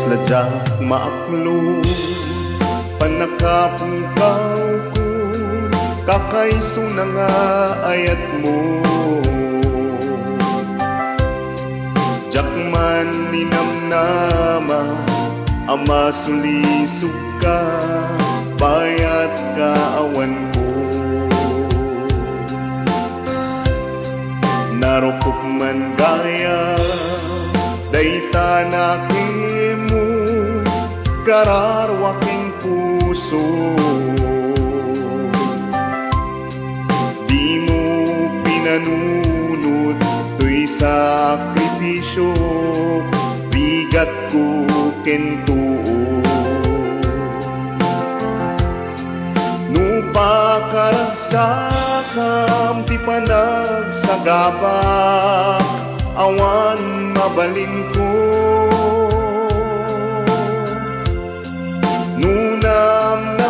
Sladyak maaklo panakapukaw ko kakaiso na nga ayat mo. Jakman ninamnama ama sulisog ka bayat kaawan ko. Narukop man gaya dayta nakimo kararwaking puso. Di mo pinanunod to'y sakripisyo, bigat ko kentuo. Nupakaragsakam ti panagsagabak awan mabalin ko. Nunam na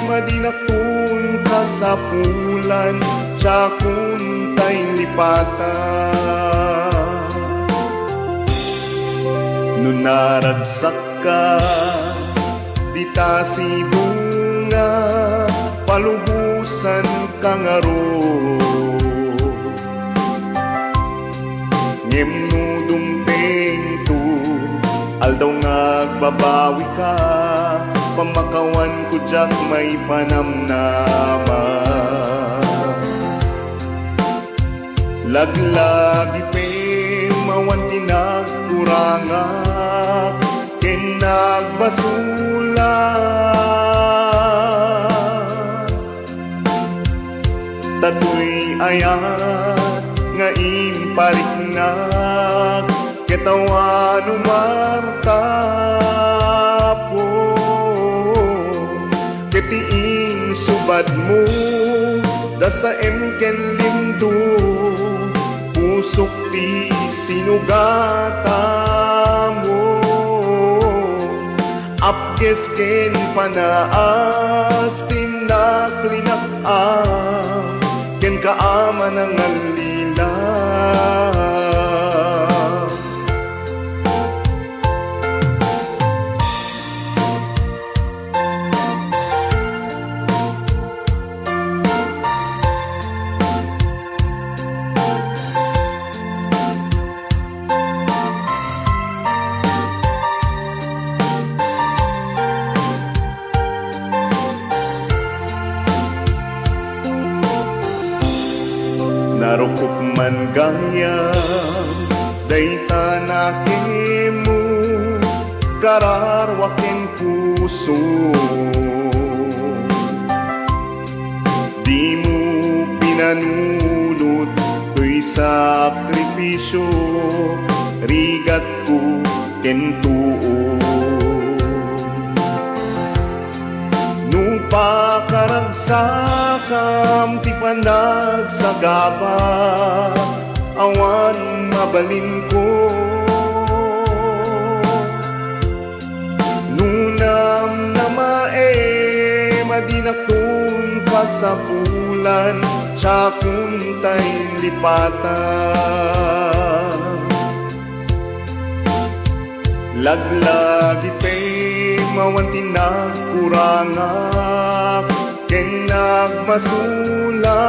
madinakun ka sa pulan tsakun tay lipata. Nunaragsak ka dita si bunga palubusan kangaro. Ngimnudong tento aldaw ngagbabawi ka pamakawan ko jak may panamnama. Laglagi pe mawan tinagkurangak ken nagbasula. Tatoy ayat nga impariknak ketawan umartapo. Ketiing subad mo dasa ken lindo pusok ti sinugata mo. Apkes ken panaas tinaklinak ken kaama ng alila. Narukop man gaya dayta nakimo kararwaking puso. Di mo pinanunod to'y sakripisyo, rigat ko kentuo. Nupakaragsakam ti panagsagaba awan mabalin ko. Nunam na madinakun ka sa pulan tsakun tay lipatan. Laglagi pe mawan tinagkurangak ken nagmasula.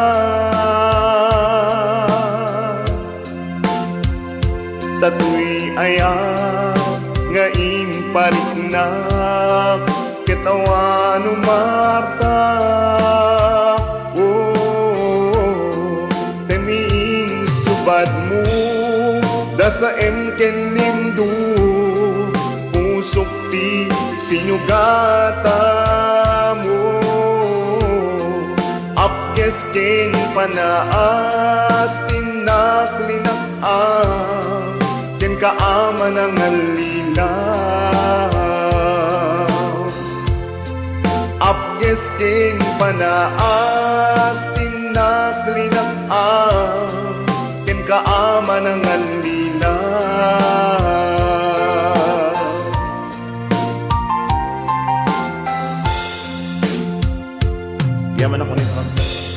Tatoy ayat nga impariknak ketawan umarta. Temiing subad mo dasa ken lindo pusok ti sinugata mo. Apkes ken panaas tinaklinak ken kaama ng alilaw. Apkes ken panaas tinaklinak ken kaama ng alilaw. Yaman ako ni Franz.